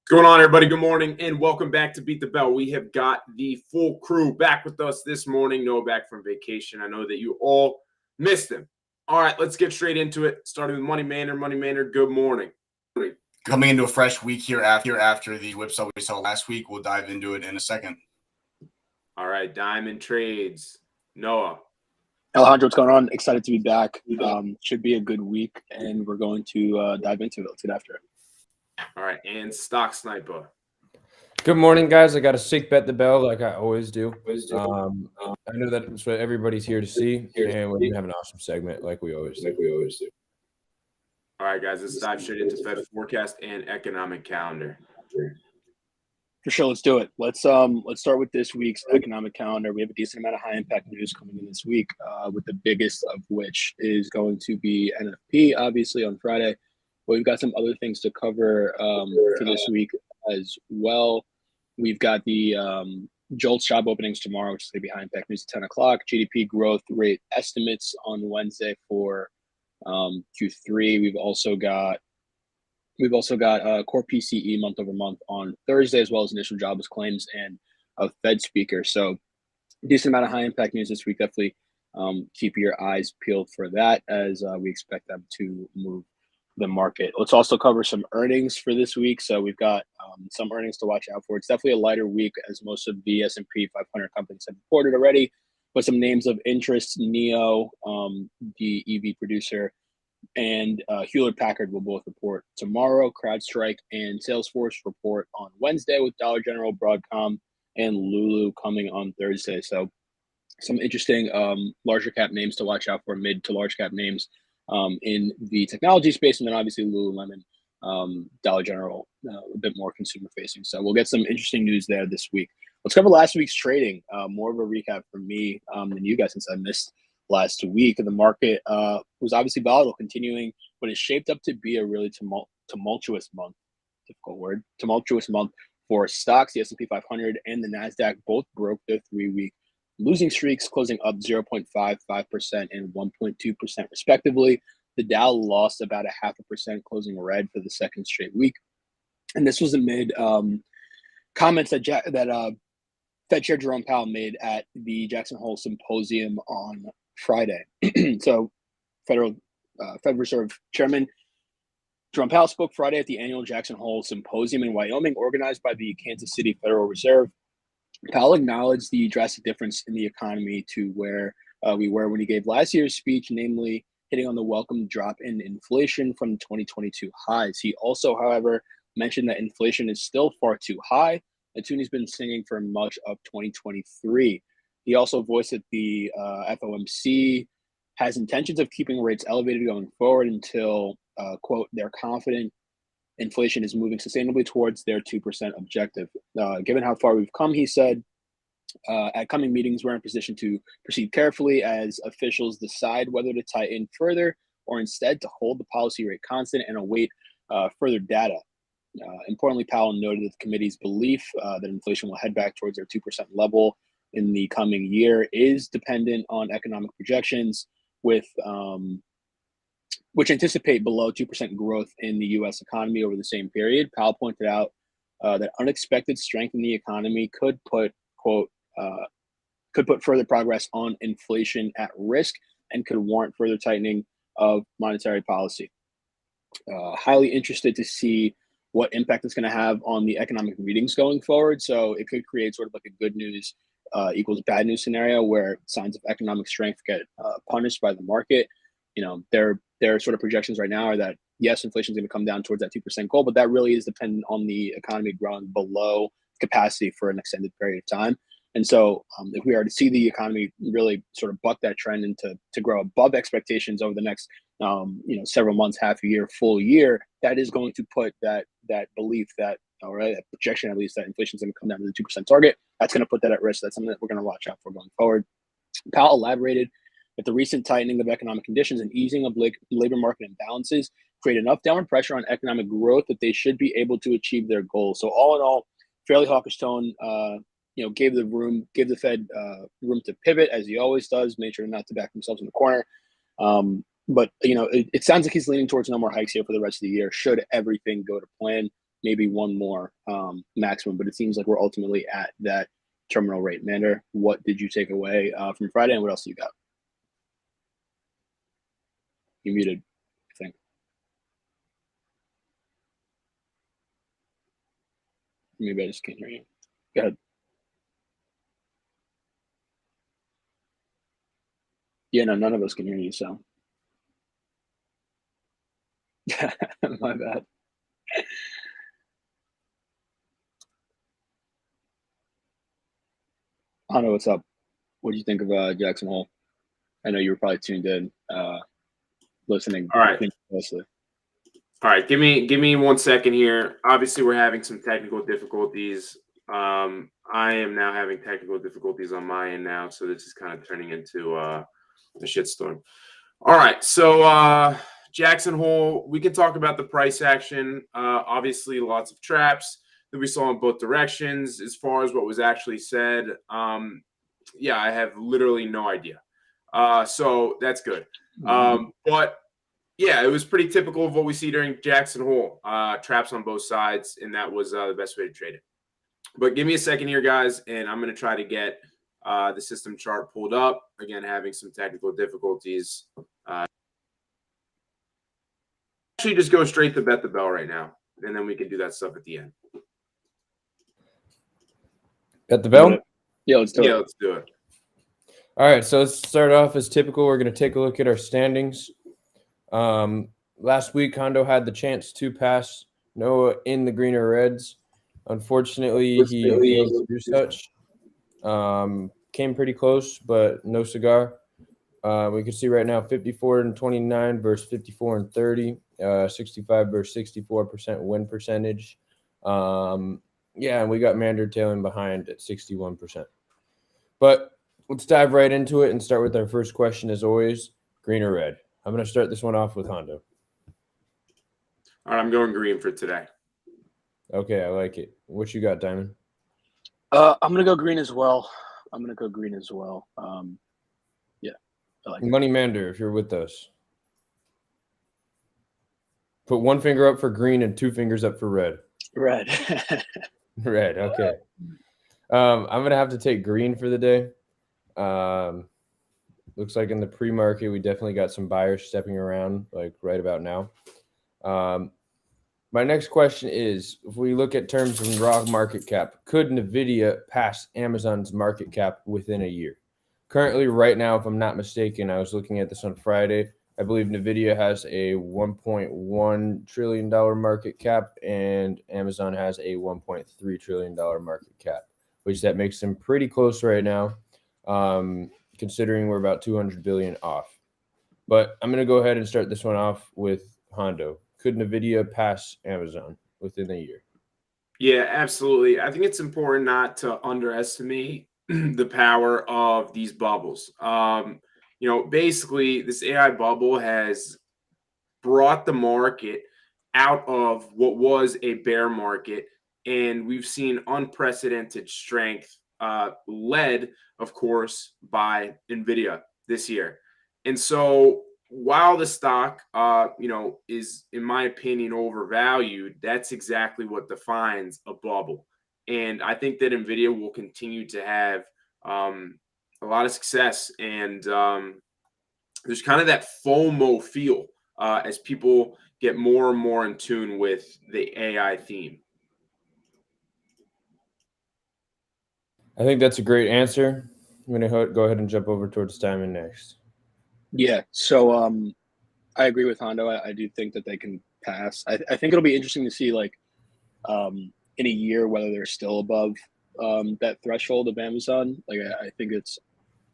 What's going on, everybody? Good morning and welcome back to Beat the Bell. We have got the full crew back with us this morning. Noah back from vacation. I know that you all missed him. All right, let's get straight into it. Starting with Money Mander. Money Mander, good morning. Coming into a fresh week here after the whipsaw we saw last week. We'll dive into it in a second. All right, Diamond Trades. Noah. Alejandro, what's going on? Excited to be back. Should be a good week, and we're going to dive into it. Let's get after it. All right, and Stock Snipa. Good morning, guys. I got a sick bet the bell like I always do. I know that's what everybody's here to see, and we're gonna have an awesome segment like we always do. All right, guys, let's dive straight into Fed forecast and economic calendar. For sure, let's do it. Let's start with this week's economic calendar. We have a decent amount of high impact news coming in this week, with the biggest of which is going to be NFP, obviously on Friday. But we've got some other things to cover for this week as well. We've got the JOLTS job openings tomorrow, which is going to be high impact news at 10 o'clock. GDP growth rate estimates on Wednesday for Q3. We've also got core PCE month over month on Thursday, as well as initial jobless claims and a Fed speaker. So decent amount of high impact news this week. Definitely keep your eyes peeled for that, as we expect them to move the market. Let's also cover some earnings for this week. So we've got some earnings to watch out for. It's definitely a lighter week, as most of the S&P 500 companies have reported already, but some names of interest: NEO, the EV producer, and Hewlett-Packard will both report tomorrow. CrowdStrike and Salesforce report on Wednesday, with Dollar General, Broadcom, and Lulu coming on Thursday. So some interesting larger cap names to watch out for, mid to large cap names in the technology space, and then obviously Lululemon, Dollar General, a bit more consumer facing. So we'll get some interesting news there this week. Let's cover last week's trading. More of a recap from me than you guys, since I missed last week. The market was obviously volatile, continuing what is shaped up to be a really tumultuous month. Difficult word. Tumultuous month for stocks. The S&P 500 and the NASDAQ both broke their 3-week losing streaks, closing up 0.55% and 1.2% respectively. The Dow lost about 0.5%, closing red for the second straight week. And this was amid comments that Fed Chair Jerome Powell made at the Jackson Hole Symposium on Friday. So Fed Reserve Chairman Jerome Powell spoke Friday at the annual Jackson Hole Symposium in Wyoming, organized by the Kansas City Federal Reserve. Powell acknowledged the drastic difference in the economy to where we were when he gave last year's speech, namely hitting on the welcome drop in inflation from 2022 highs. He also, however, mentioned that inflation is still far too high, a tune he's been singing for much of 2023. He also voiced that the FOMC has intentions of keeping rates elevated going forward until, quote, they're confident inflation is moving sustainably towards their 2% objective. Given how far we've come, he said, at coming meetings, we're in a position to proceed carefully as officials decide whether to tighten further or instead to hold the policy rate constant and await further data. Importantly, Powell noted that the committee's belief that inflation will head back towards their 2% level in the coming year is dependent on economic projections, with which anticipate below 2% growth in the U.S. economy over the same period. Powell pointed out that unexpected strength in the economy could put, quote, further progress on inflation at risk and could warrant further tightening of monetary policy. Highly interested to see what impact it's going to have on the economic readings going forward. So it could create sort of like a good news equals bad news scenario, where signs of economic strength get punished by the market. You know, their sort of projections right now are that, yes, inflation is going to come down towards that 2% goal, but that really is dependent on the economy growing below capacity for an extended period of time. And so if we are to see the economy really sort of buck that trend and to grow above expectations over the next several months, half a year, full year, that is going to put that belief that, or that projection at least, that inflation is going to come down to the 2% target. That's going to put that at risk. That's something that we're going to watch out for going forward. Powell elaborated that the recent tightening of economic conditions and easing of labor market imbalances create enough downward pressure on economic growth that they should be able to achieve their goals. So all in all, fairly hawkish tone. Gave the Fed room to pivot, as he always does. Made sure not to back themselves in the corner. But it sounds like he's leaning towards no more hikes here for the rest of the year, should everything go to plan. maybe one more maximum, but it seems like we're ultimately at that terminal rate. Mander, what did you take away from Friday, and what else you got? You muted, I think. Maybe I just can't hear you. Go ahead. Yeah, no, none of us can hear you, so. My bad. Anna, what's up? What do you think of Jackson Hole? I know you were probably tuned in, listening. All right. Closely. All right, give me 1 second here. Obviously, we're having some technical difficulties. I am now having technical difficulties on my end now, so this is kind of turning into a shitstorm. All right, so Jackson Hole, we can talk about the price action. Obviously, lots of traps that we saw in both directions. As far as what was actually said, yeah, I have literally no idea. So that's good. But yeah, it was pretty typical of what we see during Jackson Hole. Traps on both sides, and that was the best way to trade it. But give me a second here, guys, and I'm going to try to get the system chart pulled up. Again, having some technical difficulties. Actually, just go straight to bet the bell right now, and then we can do that stuff at the end. Bet the bell? Yeah, let's do it. Let's do it. All right, so let's start off as typical. We're going to take a look at our standings. Last week, Hondo had the chance to pass Noah in the green or reds. Unfortunately, he failed to do such. Came pretty close, but no cigar. We can see right now 54-29 versus 54-30, 65 versus 64% win percentage. Yeah, and we got Mander tailing behind at 61%. But let's dive right into it and start with our first question, as always, green or red. I'm going to start this one off with Hondo. All right, I'm going green for today. Okay, I like it. What you got, Diamond? I'm going to go green as well. Yeah, I like it. Money Mander, if you're with us. Put one finger up for green and two fingers up for red. Red. Red, okay. I'm going to have to take green for the day. Looks like in the pre-market, we definitely got some buyers stepping around, like right about now. My next question is, if we look at terms of raw market cap, could NVIDIA pass Amazon's market cap within a year? Currently, right now, if I'm not mistaken, I was looking at this on Friday, I believe NVIDIA has a $1.1 trillion market cap and Amazon has a $1.3 trillion market cap, which that makes them pretty close right now. Considering we're about 200 billion off. But I'm going to go ahead and start this one off with Hondo. Could NVIDIA pass Amazon within a year? Yeah, absolutely. I think it's important not to underestimate the power of these bubbles. Basically, this AI bubble has brought the market out of what was a bear market, and we've seen unprecedented strength, led, of course, by NVIDIA this year. And so while the stock, is, in my opinion, overvalued, that's exactly what defines a bubble. And I think that NVIDIA will continue to have a lot of success. And there's kind of that FOMO feel as people get more and more in tune with the AI theme. I think that's a great answer. I'm going to go ahead and jump over towards Diamond next. Yeah, so I agree with Hondo. I do think that they can pass. I think it'll be interesting to see, like, in a year whether they're still above that threshold of Amazon. Like, I think it's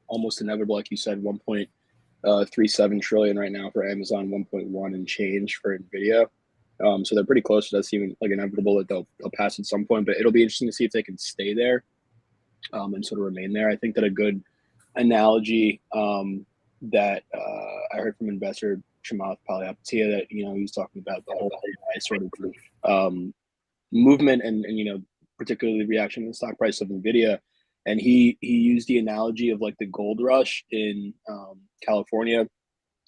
almost inevitable, like you said, 1.37 trillion right now for Amazon, 1.1 and change for NVIDIA. So they're pretty close. So that's even like inevitable that they'll pass at some point. But it'll be interesting to see if they can stay there and sort of remain there. I think that a good analogy that I heard from investor Chamath Palihapitiya, that he was talking about the whole AI sort of movement and particularly the reaction to the stock price of NVIDIA. And he used the analogy of like the gold rush in California.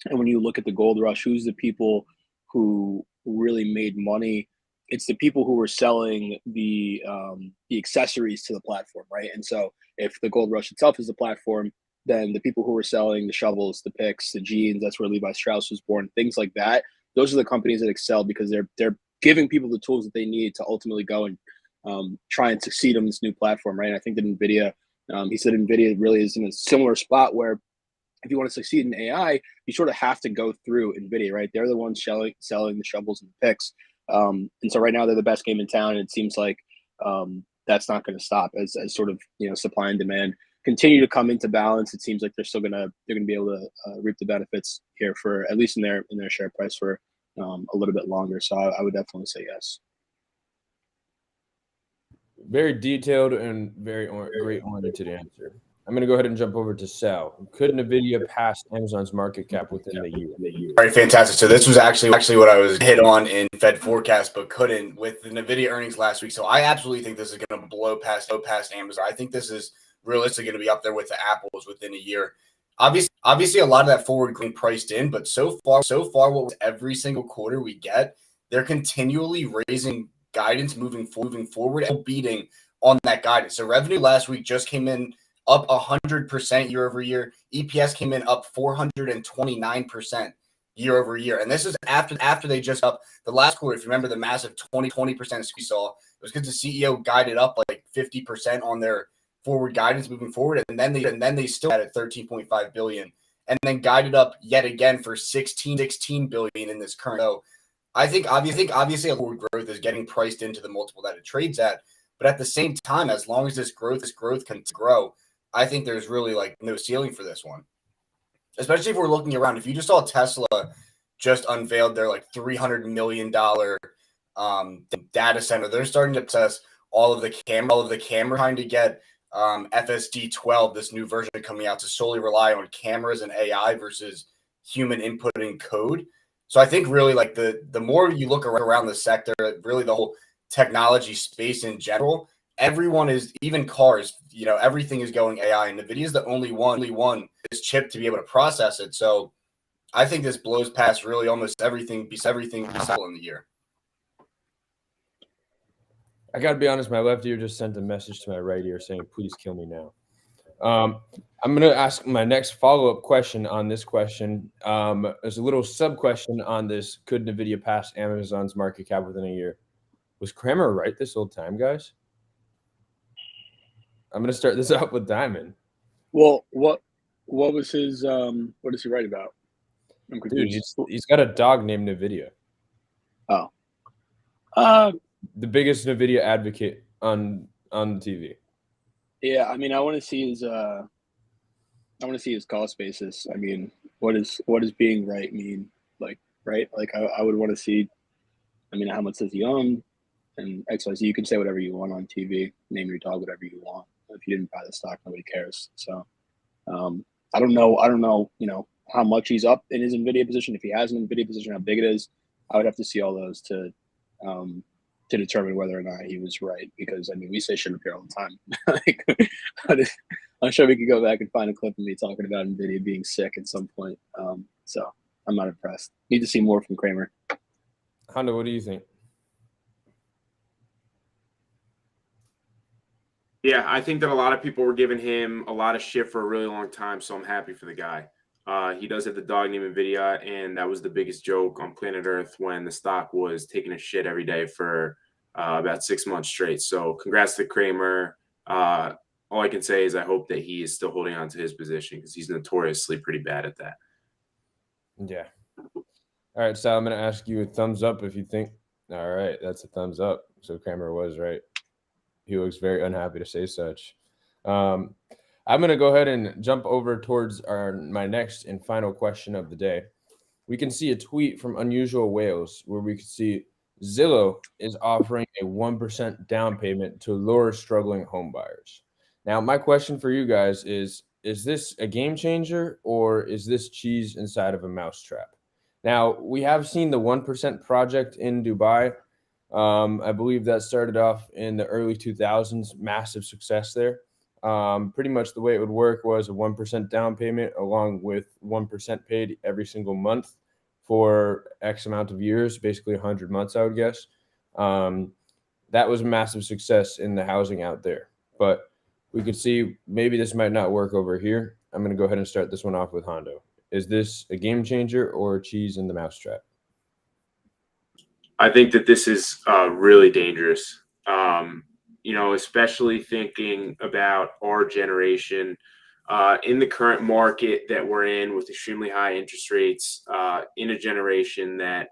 And when you look at the gold rush, who's the people who really made money it's the people who are selling the accessories to the platform, right? And so if the Gold Rush itself is the platform, then the people who are selling the shovels, the picks, the jeans, that's where Levi Strauss was born, things like that. Those are the companies that excel because they're giving people the tools that they need to ultimately go and try and succeed on this new platform, right? And I think that NVIDIA, he said NVIDIA really is in a similar spot where if you want to succeed in AI, you sort of have to go through NVIDIA, right? They're the ones selling the shovels and the picks. And so right now they're the best game in town. And it seems like that's not going to stop as sort of, supply and demand continue to come into balance. It seems like they're going to be able to reap the benefits here for at least in their share price for a little bit longer. So I would definitely say yes. Very detailed and very great oriented answer. I'm going to go ahead and jump over to Sal. Could NVIDIA pass Amazon's market cap within the year? All right, fantastic. So this was actually what I was hit on in Fed forecast, but couldn't with the NVIDIA earnings last week. So I absolutely think this is going to blow past Amazon. I think this is realistically going to be up there with the Apples within a year. Obviously, a lot of that forward green priced in, but so far, what every single quarter we get, they're continually raising guidance moving forward and beating on that guidance. So revenue last week just came in up 100% year over year. EPS came in up 429% year over year. And this is after they just up the last quarter. If you remember the massive 20% we saw, it was because the CEO guided up like 50% on their forward guidance moving forward. And then they still had at 13.5 billion and then guided up yet again for 16 billion in this current. So I think obviously a forward growth is getting priced into the multiple that it trades at. But at the same time, as long as this growth can grow, I think there's really like no ceiling for this one, especially if we're looking around. If you just saw Tesla just unveiled their like $300 million data center, they're starting to test all of the camera, trying to get FSD 12, this new version coming out to solely rely on cameras and AI versus human inputting code. So I think really like the more you look around the sector, really the whole technology space in general, everyone is, even cars, everything is going AI, and NVIDIA is the only one is chip to be able to process it. So I think this blows past really almost everything in the year. I got to be honest, my left ear just sent a message to my right ear saying, please kill me now. I'm going to ask my next follow-up question on this question. There's a little sub-question on this. Could NVIDIA pass Amazon's market cap within a year? Was Kramer right this whole time, guys? I'm going to start this out with Diamond. Well, what was his what does he write about? I'm confused. Dude, he's got a dog named NVIDIA. Oh. The biggest NVIDIA advocate on TV. Yeah, I mean, I want to see his cost basis. I mean, what does being right mean? Like, right? Like, I would want to see, I mean, how much does he own? And XYZ, you can say whatever you want on TV, name your dog whatever you want. If you didn't buy the stock, nobody cares. So, I don't know, how much he's up in his NVIDIA position. If he has an NVIDIA position, how big it is. I would have to see all those to determine whether or not he was right. Because, I mean, we say shit up here all the time. Like, I'm sure we could go back and find a clip of me talking about NVIDIA being sick at some point. So I'm not impressed. Need to see more from Kramer. Hondo, what do you think? Yeah, I think that a lot of people were giving him a lot of shit for a really long time, so I'm happy for the guy. He does have the dog named NVIDIA, and that was the biggest joke on planet Earth when the stock was taking a shit every day for about 6 months straight. So congrats to Kramer. All I can say is I hope that he is still holding on to his position because he's notoriously pretty bad at that. Yeah. All right, Sal, I'm going to ask you a thumbs up if you think. All right, that's a thumbs up. So Kramer was right. He looks very unhappy to say such. I'm going to go ahead and jump over towards my next and final question of the day. We can see a tweet from Unusual Whales where we can see Zillow is offering a 1% down payment to lure struggling home buyers. Now, my question for you guys is this a game changer or is this cheese inside of a mousetrap? Now, we have seen the 1% project in Dubai. I believe that started off in the early 2000s, massive success there. Pretty much the way it would work was a 1% down payment along with 1% paid every single month for X amount of years, basically 100 months, I would guess. That was a massive success in the housing out there. But we could see maybe this might not work over here. I'm going to go ahead and start this one off with Hondo. Is this a game changer or cheese in the mousetrap? I think that this is really dangerous. Especially thinking about our generation in the current market that we're in with extremely high interest rates, in a generation that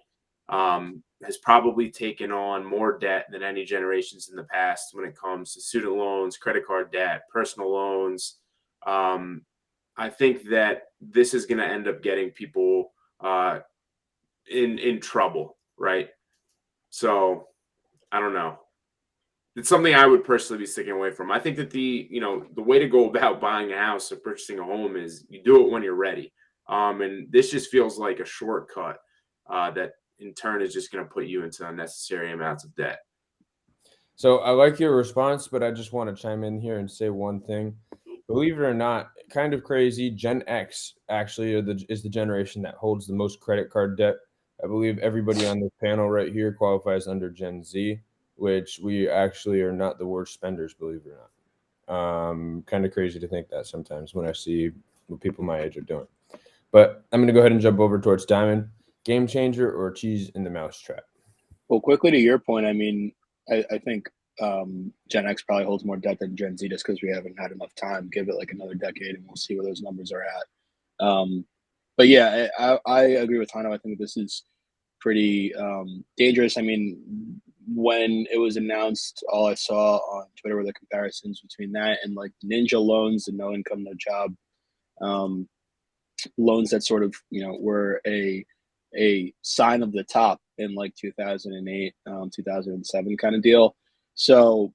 has probably taken on more debt than any generations in the past when it comes to student loans, credit card debt, personal loans. I think that this is going to end up getting people in trouble, right? So I don't know. It's something I would personally be sticking away from. I think that the way to go about buying a house or purchasing a home is you do it when you're ready. And this just feels like a shortcut that in turn is just going to put you into unnecessary amounts of debt. So I like your response, but I just want to chime in here and say one thing. Believe it or not, kind of crazy, Gen X actually is the generation that holds the most credit card debt. I believe everybody on this panel right here qualifies under Gen Z, which we actually are not the worst spenders, believe it or not. Kind of crazy to think that sometimes when I see what people my age are doing. But I'm going to go ahead and jump over towards Diamond. Game changer or cheese in the mousetrap? Well, quickly to your point, I mean, I think Gen X probably holds more debt than Gen Z just because we haven't had enough time. Give it like another decade and we'll see where those numbers are at. But yeah, I agree with Hano. I think this is pretty dangerous. I mean, when it was announced, all I saw on Twitter were the comparisons between that and like ninja loans and no income, no job loans that sort of, were a sign of the top in like 2008, 2007 kind of deal. So,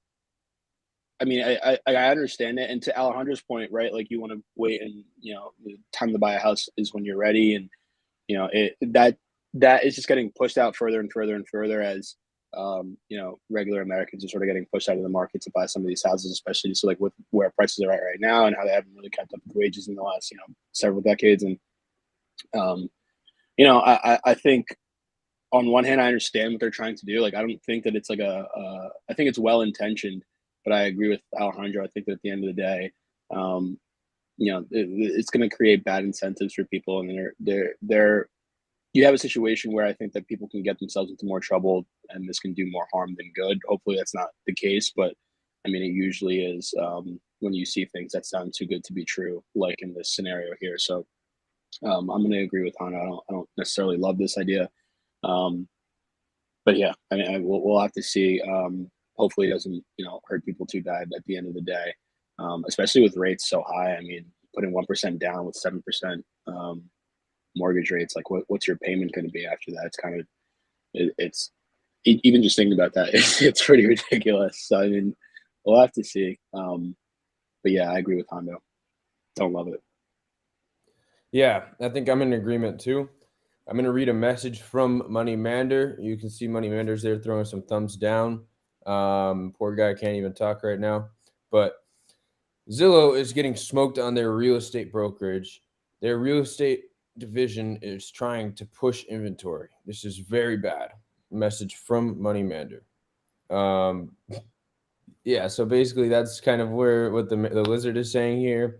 I mean, I understand it. And to Alejandro's point, right? Like you want to wait and, the time to buy a house is when you're ready. And, that is just getting pushed out further and further and further as, regular Americans are sort of getting pushed out of the market to buy some of these houses, especially so like with where prices are at right now and how they haven't really kept up with wages in the last, several decades. And, I think on one hand, I understand what they're trying to do. Like, I don't think that it's like I think it's well intentioned, but I agree with Alejandro. I think that at the end of the day, it's going to create bad incentives for people, and you have a situation where I think that people can get themselves into more trouble, and this can do more harm than good. Hopefully, that's not the case, but I mean, it usually is when you see things that sound too good to be true, like in this scenario here. So, I'm going to agree with Hana. I don't necessarily love this idea. But yeah, I mean, we'll have to see. Hopefully it doesn't, hurt people too bad at the end of the day. Especially with rates so high. I mean, putting 1% down with 7% mortgage rates, like what's your payment going to be after that? It's kind of, it's even just thinking about that, it's pretty ridiculous. So, I mean, we'll have to see. But yeah, I agree with Hondo. Don't love it. Yeah, I think I'm in agreement too. I'm going to read a message from Money Mander. You can see Money Mander's there throwing some thumbs down. Poor guy can't even talk right now. But Zillow is getting smoked on their real estate brokerage. Their real estate division is trying to push inventory. This is very bad. Message from Money Mander. Yeah, so basically that's kind of what the lizard is saying here.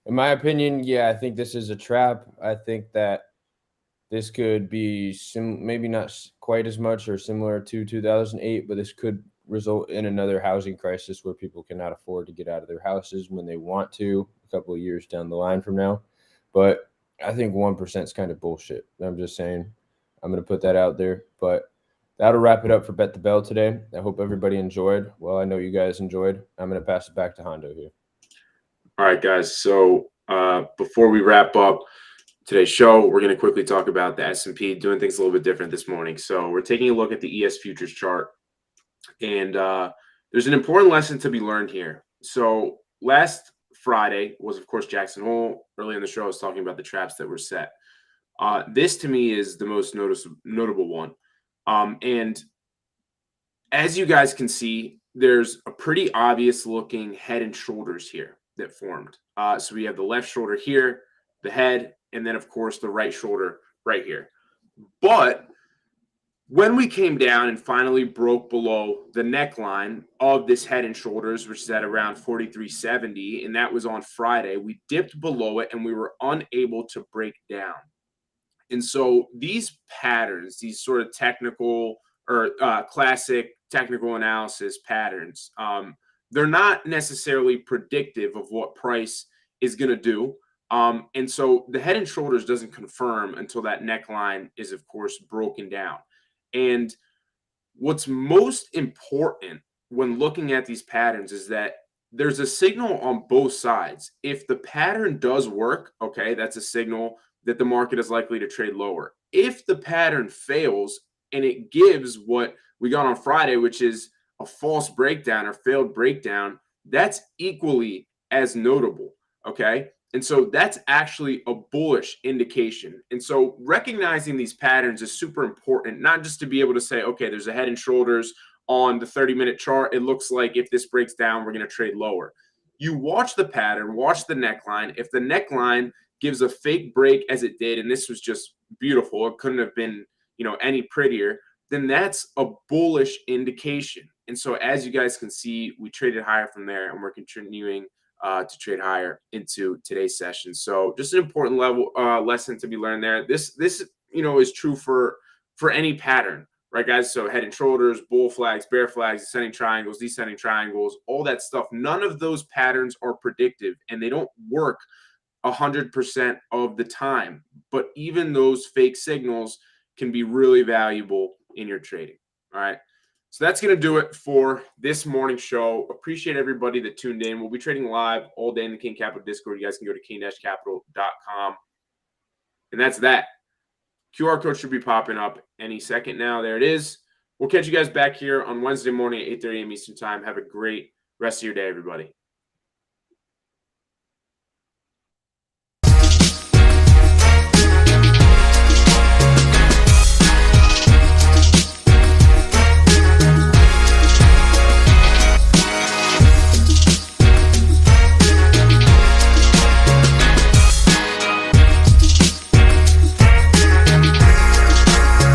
In my opinion, yeah, I think this is a trap. I think that this could be maybe not quite as much or similar to 2008, but this could result in another housing crisis where people cannot afford to get out of their houses when they want to a couple of years down the line from now. But I think 1% is kind of bullshit. I'm just saying. I'm going to put that out there. But that'll wrap it up for Bet the Bell today. I hope everybody enjoyed. Well, I know you guys enjoyed. I'm going to pass it back to Hondo here. All right, guys. So before we wrap up today's show, we're going to quickly talk about the S&P doing things a little bit different this morning. So we're taking a look at the ES futures chart, and there's an important lesson to be learned here. So last Friday was, of course, Jackson Hole. Early in the show, I was talking about the traps that were set. This, to me, is the most notable one. And as you guys can see, there's a pretty obvious looking head and shoulders here that formed. So we have the left shoulder here, the head, and then, of course, the right shoulder right here. But when we came down and finally broke below the neckline of this head and shoulders, which is at around 43.70, and that was on Friday, we dipped below it and we were unable to break down. And so these patterns, these sort of technical or classic technical analysis patterns, they're not necessarily predictive of what price is going to do. And so the head and shoulders doesn't confirm until that neckline is, of course, broken down. And what's most important when looking at these patterns is that there's a signal on both sides. If the pattern does work, okay, that's a signal that the market is likely to trade lower. If the pattern fails and it gives what we got on Friday, which is a false breakdown or failed breakdown, that's equally as notable, okay? And so that's actually a bullish indication. And so recognizing these patterns is super important, not just to be able to say, okay, there's a head and shoulders on the 30-minute chart. It looks like if this breaks down, we're going to trade lower. You watch the pattern, watch the neckline. If the neckline gives a fake break as it did, and this was just beautiful, it couldn't have been, any prettier, then that's a bullish indication. And so as you guys can see, we traded higher from there and we're continuing to trade higher into today's session. So just an important lesson to be learned there. This is true for any pattern, right, guys? So head and shoulders, bull flags, bear flags, ascending triangles, descending triangles, all that stuff. None of those patterns are predictive and they don't work 100% of the time. But even those fake signals can be really valuable in your trading. All right. So that's going to do it for this morning show. Appreciate everybody that tuned in. We'll be trading live all day in the King Capital Discord. You guys can go to king-capital.com. And that's that. QR code should be popping up any second now. There it is. We'll catch you guys back here on Wednesday morning at 8:30 a.m. Eastern Time. Have a great rest of your day, everybody.